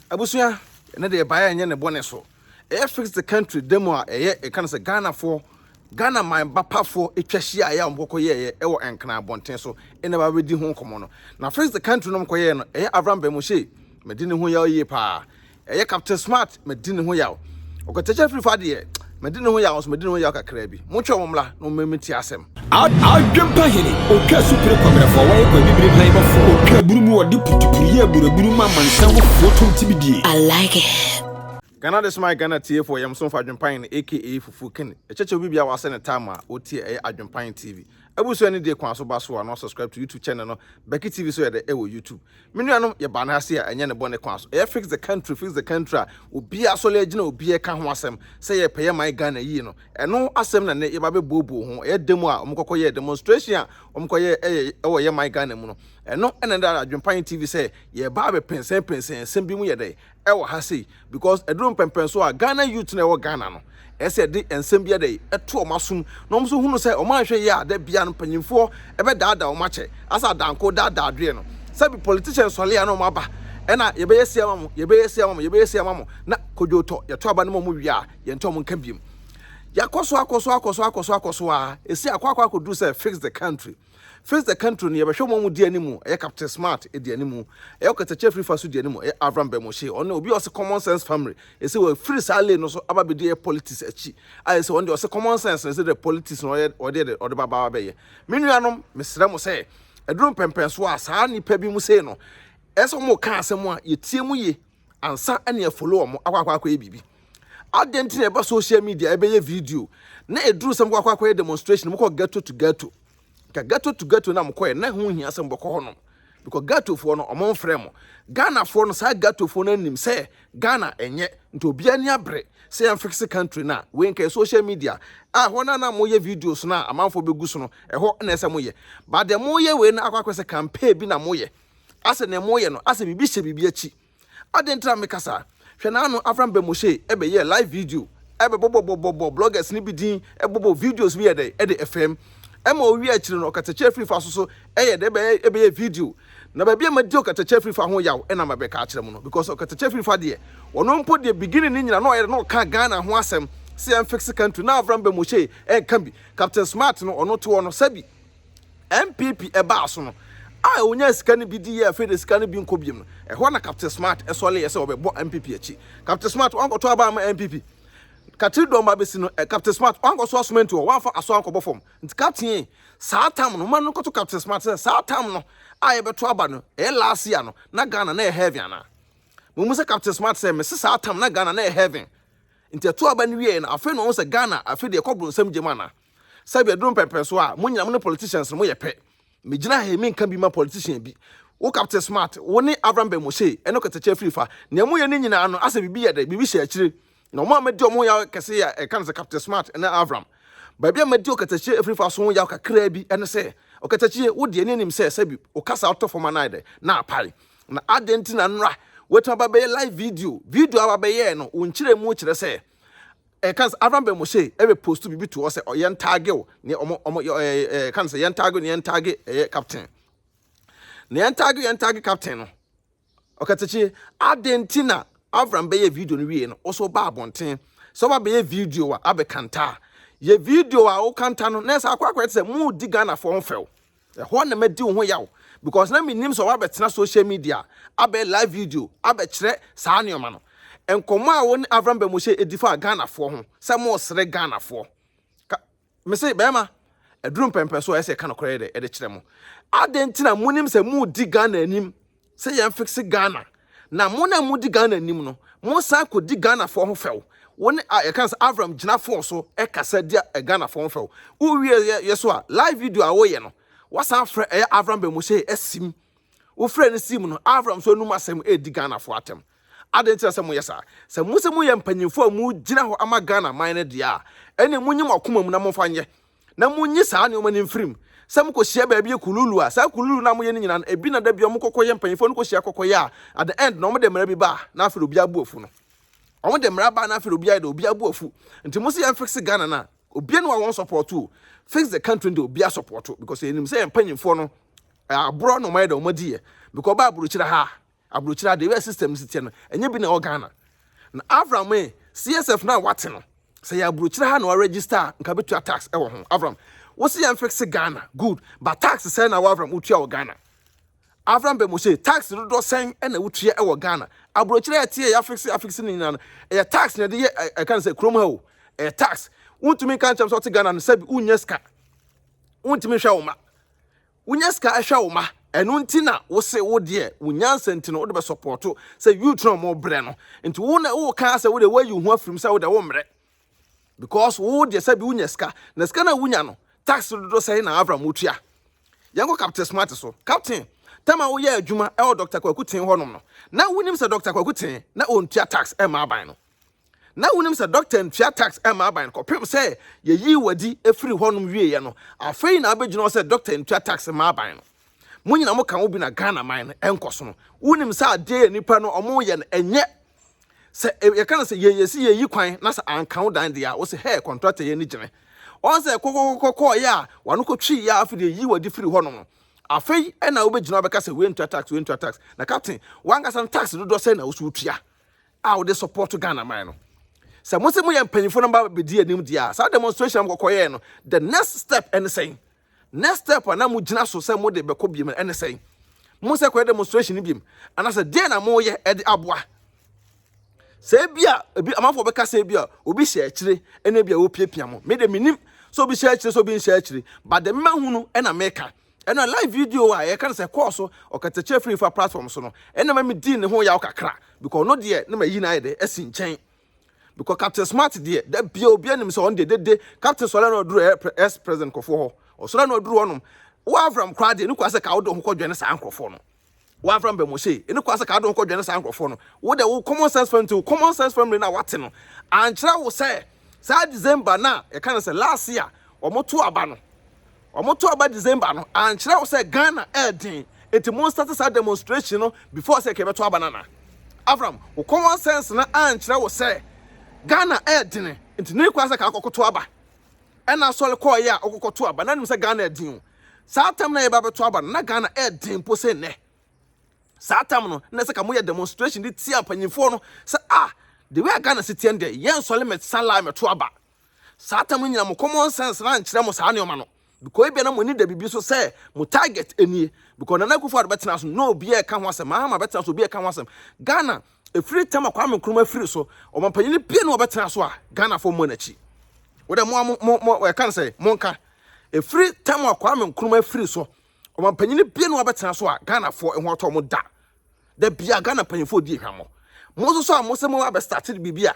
Abusuya na de baya nye ne bone so. Fix the country demo a e kan say Ghana for Ghana man bapa for etwahia ya mboko ye wo enkna abonten so ene ba wedi ho komo no. Na fix the country no mko ye no Avraham Captain medine ho ya ye pa. Captain Smart medine ho ya. Okatakyie Afrifa de medine ho ya so medine ho ya kakra bi. Montwe momla no memeti asem. Adwenepahene okwa supire kwamera fo waye kwa bibire pan bafo okwa burumu wodi putupuriye buraburu ma mansan wo foto ntibidie. I like it. Ghana this my Ghana tie for yam so for Adwenepahene aka Fufu Ken. Echeche bibia wa se ne time a otie Adwenepahene TV. Ebuso ani de kwan so ba so no subscribe to YouTube channel no. Becky TV so ye YouTube. Menuanom ye ba na ase a enye ne bone kwan so. Fix the country obi asole agina obi e ka ho asem. Say ye peye my Ghana yi no. Eno asem na ne ye ba be bobo ho. Ye demo a omkokọ ye demonstration a omkọ ye wo ye my Ghana mu no. Eno ene da Adwenepahene TV say ye ba be pensen sem bi mu ye dey. Ewo ha sei because edrum pempen so a Ghana youth na ewo Ghana no. Ese de ensem bia dey eto omasum no mso hunu say omanhwe ye a da bia no panyimfo ebe daada omache asa danko daada adwe no sabi politicians sole no maba ena ye be yesia mamo na kodwoto ye to aba no mo wi a ye nto mo nka biem yakoso akoso a esi akwa do say fix the country ni yebehwe mo mu di animu Captain Smart di animu Okatakyie Afrifa so di animu Avraham Captain ono obi ose common sense family ese we free sale no so ababedi politics achi I say one dey ose common sense ese the politics no ode baba be ye menuanom mesrɛ mo say edrum pempen so a saa nipa bi mu say no ese mo ka asem a yetie mu ye ansa ane e follow mo akwa e bibi adenti na eba social media ebe ye video na edru sem akwa demonstration mo ko ghetto to ghetto na mkoye na hu hia sem boko hono because ghetto fo no omon frɛ mo Ghana fo no sa ghetto fo no nim say Ghana enye nto bia ni abre say am fix country na we nke social media hona na moye videos na amanfo begu so no ɛho na ɛsɛ moye but the moye we na akwa campaign bi na moye ase na moye no ase bibi hye bibi achi adentra mekasa hwe na no Avraham Captain ebe ye live video ebe bobo bloggers ni bi din ebobo videos bi ye dey FM ema owi akire no Okatakyie Afrifa so eye de ebe video na ba bia madi Okatakyie Afrifa ho yaw ena mabeka akire mu no because Okatakyie Afrifa de wono mpo de beginning ni nyina no eye no ka Ghana ho asem se am fix country na Avraham Captain kan bi Captain Smart no ono to ono sabi MPP eba so no onya sika ni bi di ye afi de sika ni bi nkobiem no ho na Captain Smart esole ye se obebo MPP achi Captain Smart onkoto aba ma MPP Katido ma besi no Captain Smart wango so asment wo wanfa aso ankobo fom nti captain saa tam no man no koto Captain Smart saa tam no aye beto aba no last year no na Ghana na heaven ana mumu se Captain Smart say me se saa tam na Ghana na heaven nti to aba ni wie na afi no se Ghana afi de kobro nsam gema na sabi adrum pepe so a munyina mo politicians no mo ye pe me gina he me nka bi ma politician bi wo Captain Smart wo ni Avraham Captain eno Okatakyie Afrifa ne mo ye ni nyina no asa bibi ye de bibi hye akire no mo amadi omo ya kese ya kan se Captain Smart na Avraham ba bia amadi Okatakyie Afrifa so ya kakra bi ene se Okatakyie wo de anim se sabi o kasa auto for manide na apare na adenti na nra wetu ba be live video aba be ye no unkire mu kire se kan se Avraham Captain ebe post bi to se oyen tag ne omo kan se yen tag captain ne yen tag captain no Okatakyie adenti na Avraham be video no wie no also ba abonten so ba be video a abekanta ye video a o kanta no na sa akwa se mu di Ghana for onfew ho na madi ho yaw because na minim so wa betena social media abe live video abe kire saa neoma no enkomo a won Avraham Captain edifa Ghana for ho se mo sere Ghana for me say be ma edrum pempe so ese kan kore de kire mo adentina munim se mu di Ghana anim se yem fix Ghana na mona mudi Ghana nim no mo sa ko di Ghana for ho few woni e kan say Avraham gina for so e kasa dia Ghana for ho few wo wie yeso a live video a wo ye no wasa frɛ Avraham Captain esim wo frɛ ne sim no Avraham so num asɛm e di Ghana for atem adenti asɛm yesa sɛ mo se mo ye mpanyimfo a mo gina ho ama Ghana man ne dia ene mo nyim akoma mu na mo fa nye na mo nyi saa ne o mani mfrim sam ko hia ba bia kululu a sa kululu na mo ye nyina ebi na da bia mo kokoye mpanyifo no ko hia kokoye a at the end no mo de mara bi ba na afero bia bu afu no o de mara ba na afero bia de obi abu afu nti mo se yan fix Ghana na obi no won support to fix the country de obi support because enim say mpanyifo no abro no mai de o madi because ba aburo kira ha abrochira de we system sitie no enye bi na Ghana na Avraham CSF na wate no say abrochira ha na register nka betua tax e wo ho Avraham wo se yam fix Ghana good but tax say na Avraham utua wo Ghana Avraham be mo say tax do sen e na utua e wo Ghana abrochira etie ya fix ni na e tax na de I can say krom ha o e tax wontumi kan cham so te Ghana no sabi unya ska wontumi hwa wo ma unya ska hwa wo ma enu ntina wo se wo de unyansa ntino wo de be support say youth no mo bre no nti wo na wo kan say wo de wayi hu afrim say wo de wo mre because wo de sabi unya ska na ska na unya no tax do say na Avraham utua yango Captain Smart so Captain tama wo ye adwuma e o Dr. Kwakutin honom no na wonim say Dr. Kwakutin na ontua tax e ma aban no na wonim say doctor ntua tax e ma aban ko pem say ye yi wadi efiri honom wie ye no afei na abegyina say doctor ntua tax ma aban no munyina mo kan obi na Ghana man enkoso no wonim say ade nipa no omo ye enye say ye kan say ye si ye yi kwan na say ankan dan dia wo say hey contractor ye ni gene on say kokokoko ya wano ko twi ya afide yi wadi firi honom no afei na obegyina obeka say we ntua tax na Captain wanga san tax do say na wo so tua a wo de support Ghana man no say mo say mo ye mpanyifo no ba be di anim dia sa demonstration am kokoye no the next step anything next step na mo gina so say mo de beko biem anything mo say ko demonstration biem ana say dey na mo ye e de aboa say bia ebi amafo beka say bia obi hye akire ena bia wo piapia mo me de minim so obi hye akire so obi hye akire but the mahunu ena meka ena live video a ye kan say course Okatakyie Afrifa platform so no ena ma me di ne ho ya kakra because no de na ma yi na ye de esi nchen because Captain Smart there that bia obi anim so on de Captain Sola no duru ex president kofo ho o Sola no duru onum wa Avraham crowd ni kwase ka wo do ho kodwene sa ankofo no wa Avraham be mo sei ni kwase ka do ho kodwene sa ankofo no wo de wo common sense family na wate no ankyra wo say sa December na e kan say last year omoto aba no omoto aba December no ankyra wo say Ghana edin eti mo start sa demonstration no before say ke beto aba na Avraham wo common sense na ankyra wo say Ghana edin nti ne kwasa ka akokoto aba ena sole ko ya akokoto aba na nim se Ghana edin sa tam na ye ba beto aba na Ghana edin po se ne sa tam no na se ka mo ye demonstration di tia panyimfo no se the way Ghana city ende yen sole met sanla meto aba sa tam nyina mo common sense na nkyere mo sa ne o ma no because ebia na mo ni da bibi so say mo target enie because na kufu ad betena so no obi e ka ho asem ma betena so obi e ka ho asem Ghana free time akwa me nkruma free so o mampanyini pie no betena so a Ghana for monachi wo de mo kan say monka free time akwa me nkruma free so o mampanyini pie no betena so a Ghana for ehwo to mo da bia Ghana panyifo di ehwamo mo so a mo se mo ba started bibia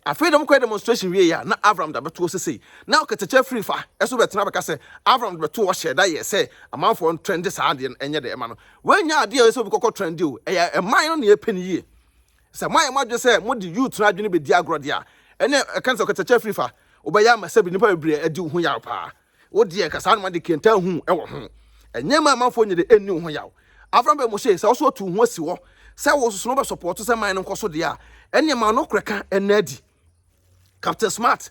afei dem ko demonstration wie ya na Avraham da beto sesei na Okatakyie Afrifa eso betena beka say Avraham beto wo share da ye say amanfo trend sa ade enye de ema no wanya ade eso bi kokko trend o e man no na ye pani yie say my imagine say mo di youth na adwene be di agro dia ene kan say Okatakyie Afrifa obeya ma sabi nipa bebre adi hu yaw pa wo di e kasa no ma de kenta hu e wo ho enye ma amanfo nye de eni hu yaw Avraham be mo say say so tu hu asi wo say wo so no be support say man no nkoso dia ene ma no kreka enadi Captain Smart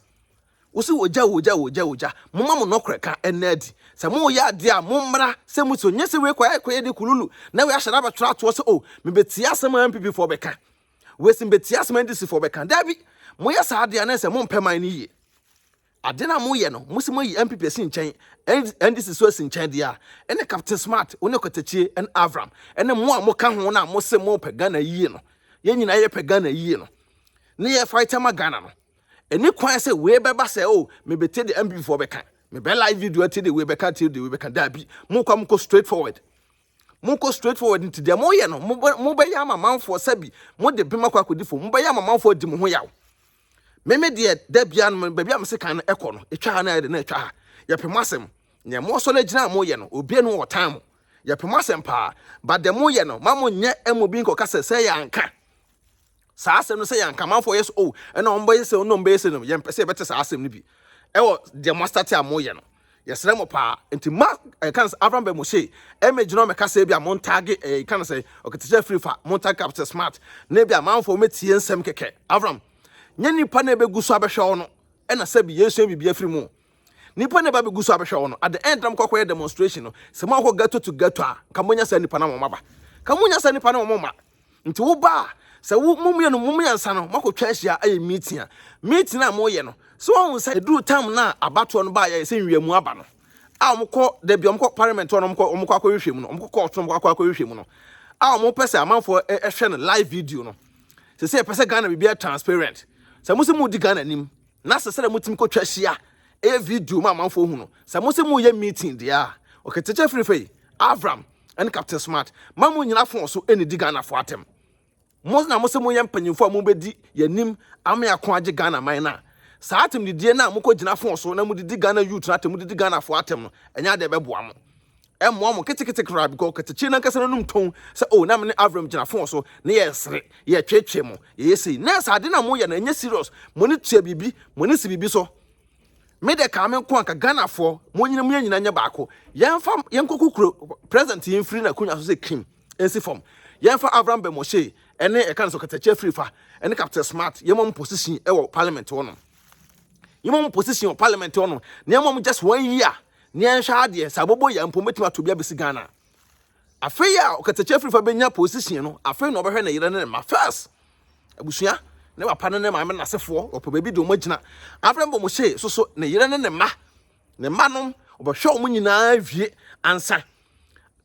wosi woja mama mo no kreka enadi say mo ya ade a mo mra say mo so nye say we kwa de kululu na we ahara ba tra to say oh me betia asem MPP for beka we sim betia asem ndisi for beka dabi mo ya sa ade na say mo mpema ni yie ade na mo ye no mo si mo yi MPP si nchen ndisi so si nchen dia ene Captain Smart one Okatakyie en Avraham ene mo a mo ka ho na mo se mo pega na yie no ye nyina ye pega na yie no ne ye fight ma Ghana no eni kwan say we beba say oh me bete the MPP for beka me be live video te the we beka te the we beka dabi mo kwa mo straight forward into the mo ye no mo be ya ma for sabi mo de bema kwa kodi fo mo be ya ma for di mo ho yaw me de dabia no be bia me se kan ekọ no etwa na de na etwa ha ye pe masem ne mo so na gina mo ye no obi no wo time ye pe masem pa but de mo ye no ma mo nye emobi nko kasa say ya nka sa asem no say ya nka man for yes oh na on boy say no mbe say no ye pese bete sa asem no bi e wo de mo start am mo ye no ye sere mo pa enti ma kan Avraham be mo say image no me kasa bia mo tag kan say Okatakyie Afrifa mo tag Captain Smart na bia man for metie nsem keke Avraham nye nipa na be guso abehwe no e na sabi yesu bibia firi mu nipa na ba be guso abehwe no at the end am kokko demonstration no se mo akọ gato to gato a kamonya sa nipa na mo maba kamonya sa nipa na mo mama nti wo ba sɛ wo mumye no mumyansa no makotwa ahia aye meeting a mo ye no so won say duru time na abato no ba ye sɛ nwiamu aba no a omko da bi omko parliament no omko akɔhwehwɛ mu no omko court no omko akɔhwehwɛ mu no a omko pese amanfo ehwɛ no live video no sɛ pese Ghana bibia transparent sɛ mo se mo di Ghana nim na sɛ mo tim kotwa ahia video ma amanfo hu no sɛ mo se mo ye meeting dia Okatakyie Afrifa Avraham and Captain Smart mamu nyina fon so eni di Ghana fo atem mo na mo se mo ye mpanyimfo a mo bedi yanim ame akon age Ghana man na saa atem didie na mo ko gina fon so na mo didi Ghana youth na atem mo didi Ghana fo atem no enya de beboa mo mo mo ketekete kra because Okatakyie na nkasa num ton se o na me Avraham gina fon so na ye sere ye twetwe mo ye sei na sa ade na mo ye na enya serious mo ni tua bibi mo ni si bibi so me de ka me ko anka Ghana fo mo nyina nya baako yenkokukuro president yin free na kunya so se kim ensi form yenfa Avraham Bemoshe ene e kan so Okatakyie Afrifa ene Captain Smart yemom position e wo parliament wono yemom position wo parliament wono na yemom just 1 year ne enhwa ade sabobo ya mpo metima to bia besi Ghana afei ya Okatakyie Afrifa benya position no afei no obehwe na yire ne ma first abusua ne papa ne ma na sefo opo baby do mo gina Avraham Bemoshe so ne yire ne ma no obehwe o mo nyina wie ansa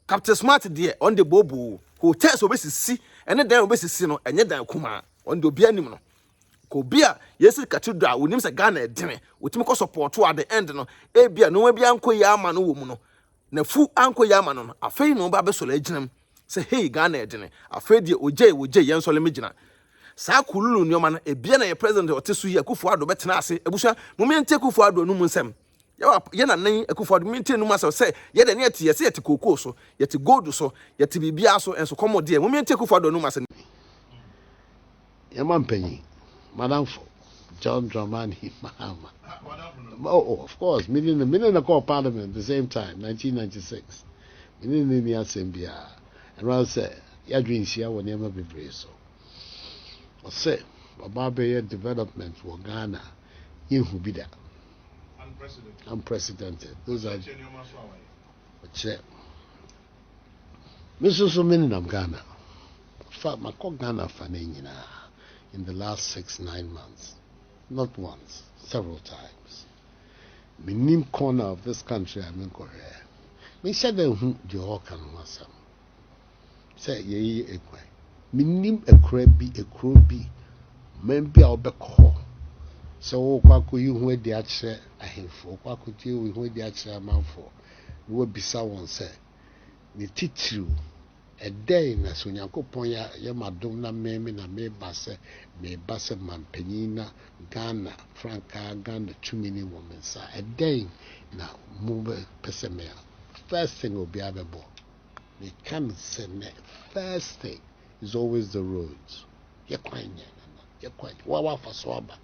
Captain Smart there on the bobo hotels obesisi ene dan obesisi no enye dan kuma on the obi anim no ko bia yesi cathedral wonim se Ghana edene wotimi ko support at the end no e bia no bia ankoyi ama no wo mu no na fu ankoyi ama no afei no ba besola aginam se hey Ghana edene afei de oje yensole megina saa kululu nyoma na e bia na ye president otesu yi Akufo-Addo betena ase abusha momente Akufo-Addo no mu nsem ye na nan Akufo-Addo mintie no masa say ye de ne yete ye se yete kokoo so yete gold so yete bibia so enso komode mo mintie Akufo-Addo no masa ye mampanyi Madam John Dramani Mahama. Oh, of course, million the call parliament at the same time 1996 million the assembly and I say ya dream share when never be brave so I say about development for Ghana in who be that unprecedented. Those are check. Mr. So many of Ghana. Fact, my Ghana fan in the last 6-9 months, not once, several times. Minim corner of this country, I'm in Korea. Me said who the Hawkan was say ye ekwe. Minim a crabby, maybe I'll be call. So, what could you wait the actual a handful? What could you wait the actual amount for? Would be someone say, the teach you a day na so Nyankopon ya madom na meme na me basse man penina Ghana Franca Ghana 2 million women sa a day na move pesemea. First thing will be able. We can't say first thing is always the roads. You're quite Wawa for swaba.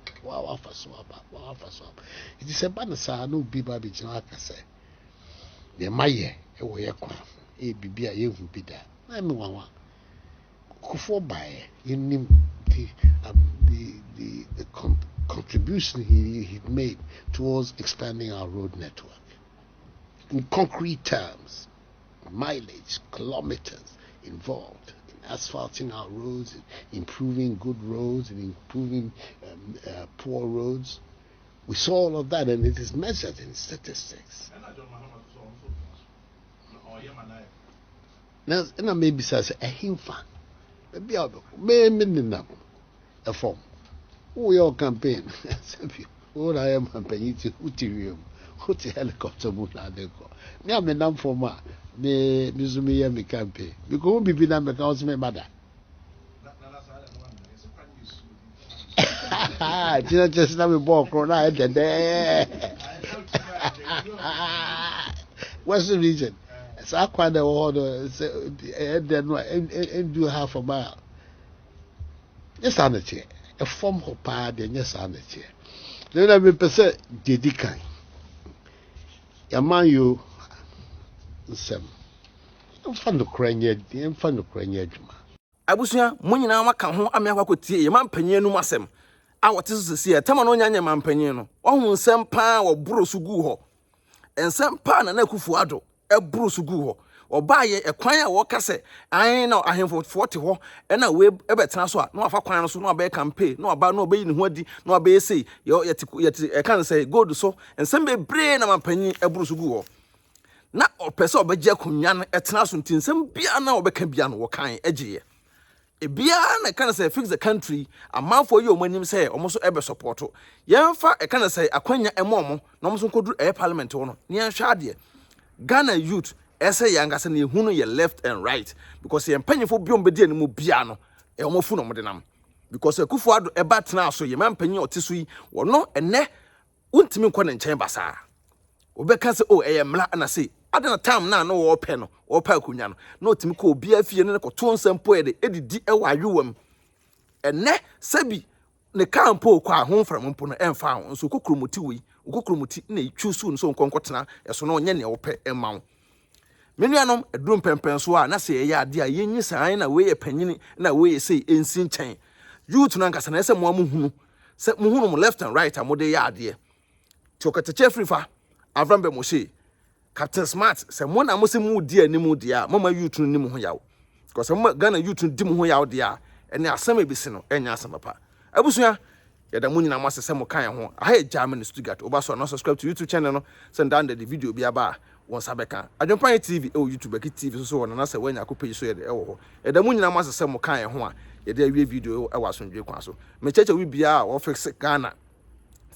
It is a banasa no be baby Janaka say. The maye, a way a bibia you be there. I'm one. Kufo by in the contribution he made towards expanding our road network. In concrete terms, mileage, kilometers involved in asphalting our roads, improving good roads, and improving poor roads. We saw all of that, and it is measured in statistics. Now, maybe says a himfan. Maybe I'll be a form. Oh, your campaign. All I am campaigning to Utirium. What the helicopter moon are they call? Now, me numb for ma. Me, Mizumi, me campaign. Because won't be done because my mother. Just now we walk on what's the reason? So I quite order and do half a mile. Yes, on the chair. A form of pad and yes, on the chair. Then I will percent dedikai. Yaman you some fun to crank yet, fun to crank yet. Abusia munyina waka ho amia kwakotie ye mampanyin no masem a wote so se tema no nyanya mampanyin no ohun nsem pa wo boro so gu ho ensem pa na Akufo-Addo e boro so gu ho obaye ekwan a wo kase an na ahemfo 40 ho na we ebetena so a na afa kwan no so na obaye campaign na oba na obayi ne ho adi na obaye sei yeti e kan say gold so ensem be bre na mampanyi eburu so gu ho na opese obaje akonwa no etena so ntinsem bia na obeka bia no wo kan agiye ebia na kan say fix the country amanfo yi omanim say omo so ebe support yemfa e kan say akwanya emomo na omo so koduru parliament ho no ne yanhwa ade Ghana youth ese yanga se na ehunu ye left and right because ye mpanyefo biom be die ne mu bia no e omo fu no mo de nam because Akufo-Addo eba tena so ye mampanyi otiso yi wono ene untimi nkɔ ne nkyɛn basa obeka se o eye mla na se adana time na no wo pɛ no wo pa akunya no na otimi kɔ obi afie ne kɔ to nsɛmpo ede edidi ɛwɔ adwewam ene sabi ne kampo kɔ ahomfram mpo no ɛmfa ho nso kokromoti wei kokromoti na etwusu no so nkonkotena ɛso na onye ne wo pɛ ɛma wo menuanom edum pempen so a na se ɛyɛ ade a yenyi san na we yɛ panyini na we yɛ sei ensi nkyɛn youth na nkasa na ɛsɛ mo amuhunu sɛ mo hunu mo left and right a mo de yɛ ade Okatakyie Afrifa Avraham Captain Smart sɛ mo na mo se mo di animu dia mama youth no nim ho yawo because mo Ghana youth dim ho yawo dia ɛne asɛm ebisi no ɛnya asɛm papa abusua yɛda mo nyina mo asɛ mo kan ho aha German Stuttgart oba so no subscribe to YouTube channel no send down the video bi aba won sabeka Adwenepahene TV YouTube TV so won na sɛ wanya ko page so yɛde ɛwɔ ho yɛda mo nyina mo asɛ mo kan ho a yɛde awie video ɛwɔ asomdwe kwan so me cheche wi bia o fix Ghana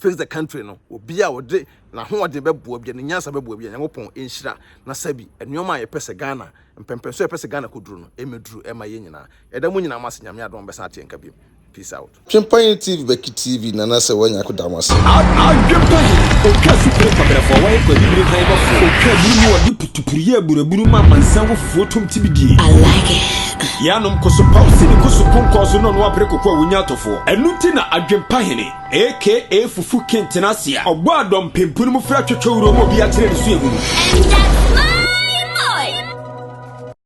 fix the country no obi a wode na ho wode beboa bia ne nyansa beboa bia Nyankopɔn enhyira na sabi enuoma a yɛpɛsɛ Ghana mpempem so yɛpɛsɛ Ghana koduru no emeduru ema ye nyina yɛda mu nyina mas nyame adom bɛsa ate nka biem peace out Adwenepahene TV Beki TV na na sɛ wanya ko damase Adwenepahene okasu pere kwabere fo wa ekwa bibire kan ba fo okaburu wodi putupuriye aburaburu ma mansan wo fotom tibidie I like it yanom koso pause ni koso konkoso no no apere kokwa wonya atofo enuti na Adwenepahene aka fufu kentenasia ogbo adom pempunu mu fra twetwe wuro mo bi akyere ne so ehunu